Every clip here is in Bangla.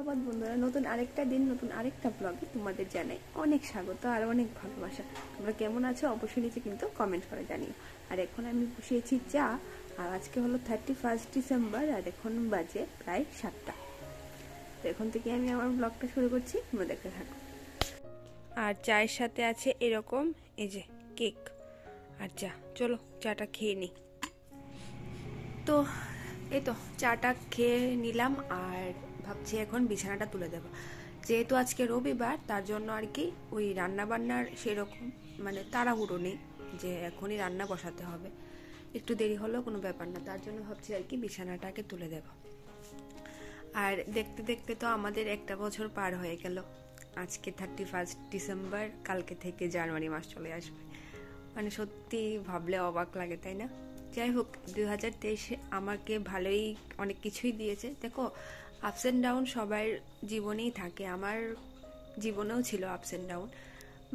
সুপ্রভাত বন্ধুরা, নতুন আরেকটা দিন, নতুন আরেকটা ব্লগে তোমাদের জানাই অনেক স্বাগত আর অনেক ভালোবাসা। তোমরা কেমন আছো অবশ্যই নিচে কিন্তু কমেন্ট করে জানিও। আর এখন আমি বসিয়েছি চা, আর আজকে হলো 31 ডিসেম্বর, আর এখন বাজে প্রায় 7টা। তো এখন থেকে আমি আমার ব্লগটা শুরু করছি, তোমরা দেখতে থাকো। আর চায়ের সাথে আছে এরকম এই যে কেক আর চা। চলো চাটা খেয়ে নিই। তো এই তো চাটা খেয়ে নিলাম, আর ভাবছি এখন বিছানাটা তুলে দেবো। যেহেতু আজকে রবিবার, তার জন্য আর কি ওই রান্না বান্নার সেরকম মানে তাড়াহুড়ো নেই যে এখনই রান্না বসাতে হবে। একটু দেরি হলেও কোনো ব্যাপার না, তার জন্য ভাবছি আর কি বিছানাটাকে তুলে দেব। আর দেখতে দেখতে তো আমাদের একটা বছর পার হয়ে গেল। আজকে 31 ডিসেম্বর, কালকে থেকে জানুয়ারি মাস চলে আসবে। মানে সত্যি ভাবলে অবাক লাগে, তাই না? যাই হোক, 2023 আমাকে ভালোই অনেক কিছুই দিয়েছে। দেখো, আপস অ্যান্ড ডাউন সবার জীবনেই থাকে, আমার জীবনেও ছিল আপস অ্যান্ড ডাউন।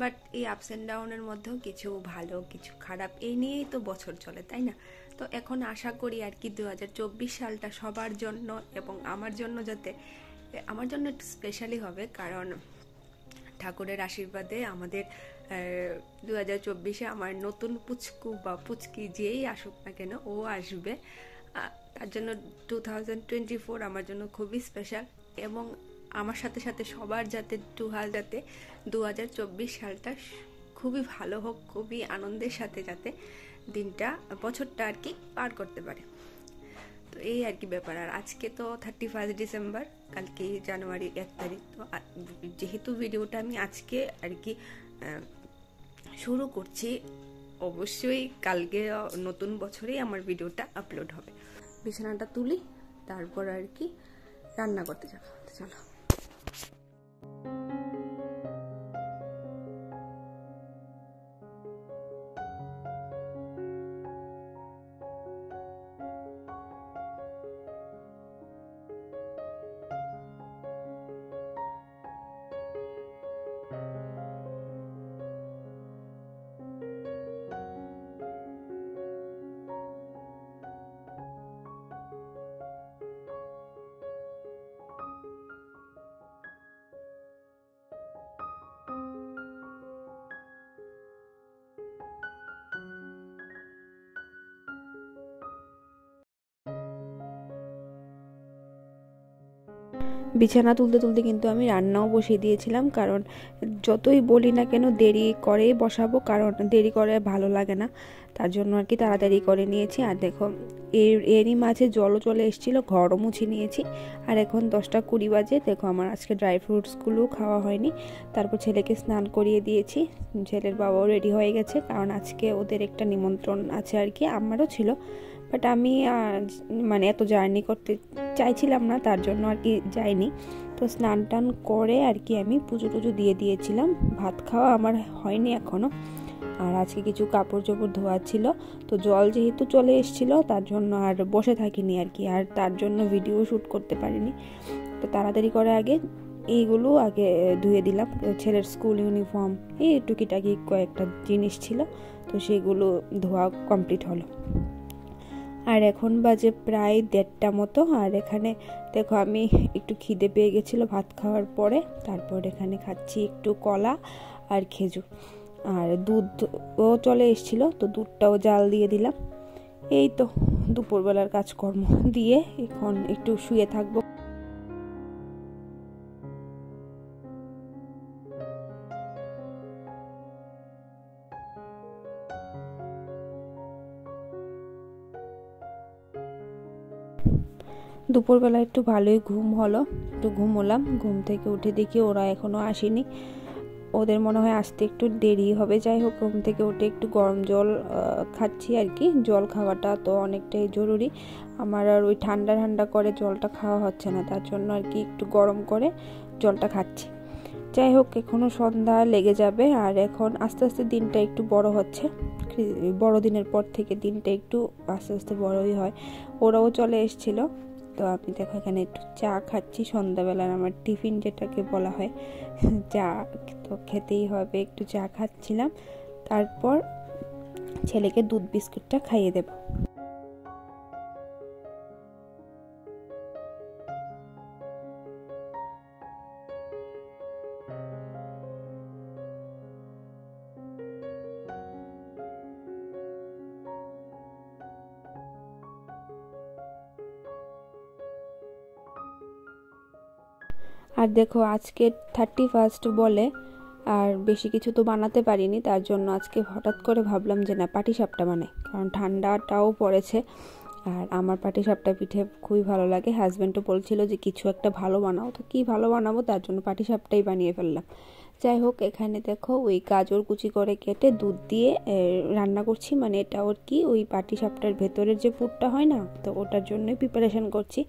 বাট এই আপস অ্যান্ড ডাউনের মধ্যেও কিছু ভালো কিছু খারাপ, এই নিয়েই তো বছর চলে, তাই না? তো এখন আশা করি আর কি 2024 সালটা সবার জন্য এবং আমার জন্য আমার জন্য একটু স্পেশালি হবে, কারণ ঠাকুরের আশীর্বাদে আমাদের 2024-এ আমার নতুন পুচকু বা পুচকি যেই আসুক না কেন ও আসবে। তার জন্য 2024 আমার জন্য খুবই স্পেশাল, এবং আমার সাথে সাথে সবার যাতে 2024 সালটা খুবই ভালো হোক, খুবই আনন্দের সাথে যাতে দিনটা বছরটা আর কি পার করতে পারে। তো এই আর কি ব্যাপার। আর আজকে তো 31 ডিসেম্বর, কালকে জানুয়ারি 1 তারিখ। তো যেহেতু ভিডিওটা আমি আজকে আর কি শুরু করছি, অবশ্যই কালকে নতুন বছরেই আমার ভিডিওটা আপলোড হবে। বিছানাটা তুলি, তারপর আর কি রান্না করতে যাবো। চলো। বিছানা তুলতে তুলতে কিন্তু আমি রান্নাও বসিয়ে দিয়েছিলাম, কারণ যতই বলি না কেন দেরি করেই বসাবো, কারণ দেরি করে ভালো লাগে না। তার জন্য আর কি তাড়াতাড়ি করে নিয়েছি। আর দেখো, এরই মাঝে জলও চলে এসেছিলো, ঘরও মুছে নিয়েছি। আর এখন 10টা 20 বাজে। দেখো, আমার আজকে ড্রাই ফ্রুটসগুলো খাওয়া হয়নি। তারপর ছেলেকে স্নান করিয়ে দিয়েছি, ছেলের বাবাও রেডি হয়ে গেছে, কারণ আজকে ওদের একটা নিমন্ত্রণ আছে আর কি, আমারও ছিল। বাট আমি মানে এত জার্নি করতে চাইছিলাম না, তার জন্য আর কি যাইনি। তো স্নান টান করে আর কি আমি পুজো টুজো দিয়ে দিয়েছিলাম। ভাত খাওয়া আমার হয়নি এখনও। আর আজকে কিছু কাপড় চোপড় ধোয়া ছিল, তো জল যেহেতু চলে এসেছিলো তার জন্য আর বসে থাকিনি আর কি, আর তার জন্য ভিডিও শ্যুট করতে পারিনি। তো তাড়াতাড়ি করে এইগুলো আগে ধুয়ে দিলাম। ছেলের স্কুল ইউনিফর্ম, এই টুকিটাকি কয়েকটা জিনিস ছিল, তো সেগুলো ধোয়া কমপ্লিট হলো। আর এখন বাজে প্রায় 1:30 মতো। আর এখানে দেখো, আমি একটু খিদে পেয়ে গেছিলো ভাত খাওয়ার পরে, তারপর এখানে খাচ্ছি একটু কলা আর খেজুর। আর দুধও চলে এসেছিলো, তো দুধটাও জাল দিয়ে দিলাম। এই তো দুপুরবেলার কাজকর্ম দিয়ে এখন একটু শুয়ে থাকবো। দুপুরবেলা একটু ভালোই ঘুম হলো, একটু ঘুমোলাম। ঘুম থেকে উঠে দেখি ওরা এখনও আসেনি, ওদের মনে হয় আসতে একটু দেরি হবে। যাই হোক, ঘুম থেকে উঠে একটু গরম জল খাচ্ছি আর কি। জল খাওয়াটা তো অনেকটাই জরুরি আমার, আর ওই ঠান্ডা ঠান্ডা করে জলটা খাওয়া হচ্ছে না, তার জন্য আর কি একটু গরম করে জলটা খাচ্ছি। যাই হোক, এখনও সন্ধ্যা লেগে যাবে। আর এখন আস্তে আস্তে দিনটা একটু বড় হচ্ছে, বড়দিনের পর থেকে দিনটা একটু আস্তে আস্তে বড়ই হয়। ওরাও চলে এসেছিলো, তো আমি দেখো এখানে একটু চা খাচ্ছি। সন্ধ্যাবেলার আমার টিফিন যেটাকে বলা হয় চা, তো খেতেই হবে, একটু চা খাচ্ছিলাম। তারপর ছেলেকে দুধ বিস্কুটটা খাইয়ে দেব। আর দেখো আজকে 31 বলে আর বেশি কিছু তো বানাতে পারিনি, তার জন্য আজকে হঠাৎ করে ভাবলাম যে না পাটিসাপটা বানাই, কারণ ঠান্ডাটাও পড়েছে আর আমার পাটিসাপটা পিঠে খুবই ভালো লাগে। হাজব্যান্ডও বলছিল যে কিছু একটা ভালো বানাও, তো কি ভালো বানাবো, তার জন্য পাটিসাপটাই বানিয়ে ফেললাম। যাই হোক, এখানে দেখো ওই গাজর কুচি করে কেটে দুধ দিয়ে রান্না করছি, মানে এটা ওর কি ওই পাটিসাপটার ভেতরের যে পুরটা হয় না, তো ওটার জন্যই প্রিপারেশন করছি।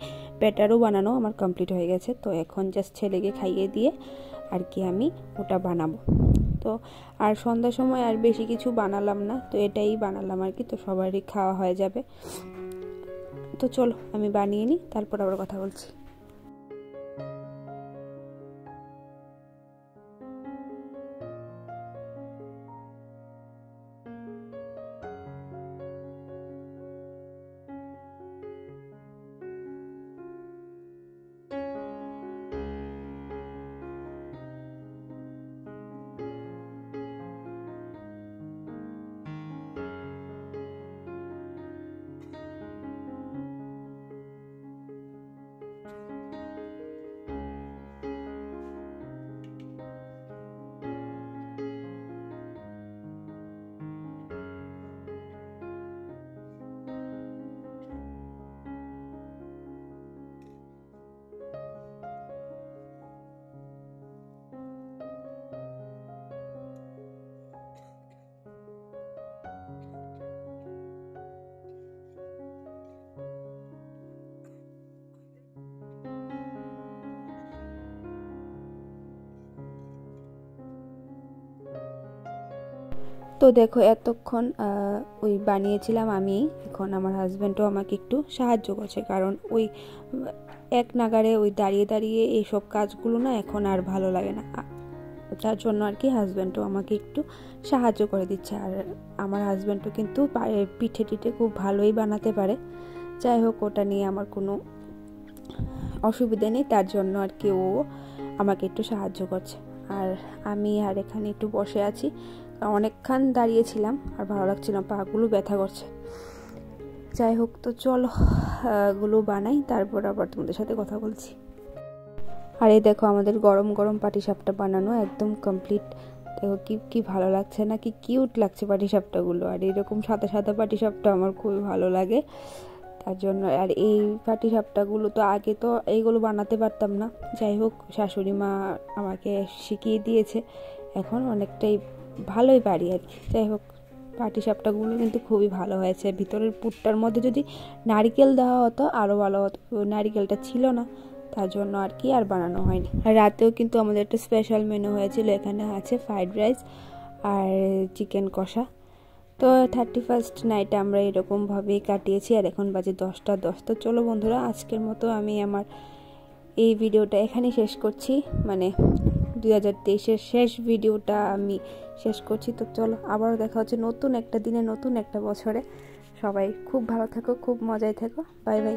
ব্যাটারও বানানো আমার কমপ্লিট হয়ে গেছে, তো এখন জাস্ট ছেলেকে খাইয়ে দিয়ে আর কি আমি ওটা বানাবো। তো আর সন্ধ্যার সময় আর বেশি কিছু বানালাম না, তো এটাই বানালাম আর কি, তো সবারই খাওয়া হয়ে যাবে। তো চলো আমি বানিয়ে নিই, তারপর আবার কথা বলছি। তো দেখো এতক্ষণ ওই বানিয়েছিলাম আমি, এখন আমার হাজব্যান্ডও আমাকে একটু সাহায্য করছে, কারণ ওই এক নাগারে ওই দাঁড়িয়ে দাঁড়িয়ে এইসব কাজগুলো না এখন আর ভালো লাগে না, তার জন্য আর কি হাজব্যান্ডও আমাকে একটু সাহায্য করে দিচ্ছে। আর আমার হাজব্যান্ডও কিন্তু পিঠে টিঠে খুব ভালোই বানাতে পারে। যাই হোক, ওটা নিয়ে আমার কোনো অসুবিধা নেই, তার জন্য আর কি ও আমাকে একটু সাহায্য করছে। আর আমি আর এখানে একটু বসে আছি, অনেকক্ষণ দাঁড়িয়েছিলাম আর ভালো লাগছিল, পাগুলো ব্যথা করছে। যাই হোক, তো চলো গুলো বানাই, তারপর আবার তোমাদের সাথে কথা বলছি। আর এই দেখো আমাদের গরম গরম পাটিসাপটা বানানো একদম কমপ্লিট। দেখো কি ভালো লাগছে না, কি কিউট লাগছে পাটিসাপটাগুলো। আর এরকম সাদা সাদা পাটিসাপটা আমার খুবই ভালো লাগে, তার জন্য। আর এই পাটিসাপটাগুলো তো আগে তো এইগুলো বানাতে পারতাম না, যাই হোক শাশুড়ি মা আমাকে শিখিয়ে দিয়েছে, এখন অনেকটাই ভালোই পারি আর কি। যাই হোক, পাটিসাপটাগুলো কিন্তু খুবই ভালো হয়েছে। ভিতরের পুরটার মধ্যে যদি নারকেল দেওয়া হতো আরও ভালো হতো, নারকেলটা ছিল না, তার জন্য আর কি আর বানানো হয়নি। আর রাতেও কিন্তু আমাদের একটা স্পেশাল মেনু হয়েছিল, এখানে আছে ফ্রাইড রাইস আর চিকেন কষা। তো 31 নাইটে আমরা এরকমভাবেই কাটিয়েছি। আর এখন বাজে 10টা 10। তো চলো বন্ধুরা, আজকের মতো আমি আমার এই ভিডিওটা এখানেই শেষ করছি, মানে 2023-এর শেষ ভিডিওটা আমি শেষ করছি। তো চলো আবারও দেখা হচ্ছে নতুন একটা দিনে, নতুন একটা বছরে। সবাই খুব ভালো থাকো, খুব মজায় থাকো। Bye bye.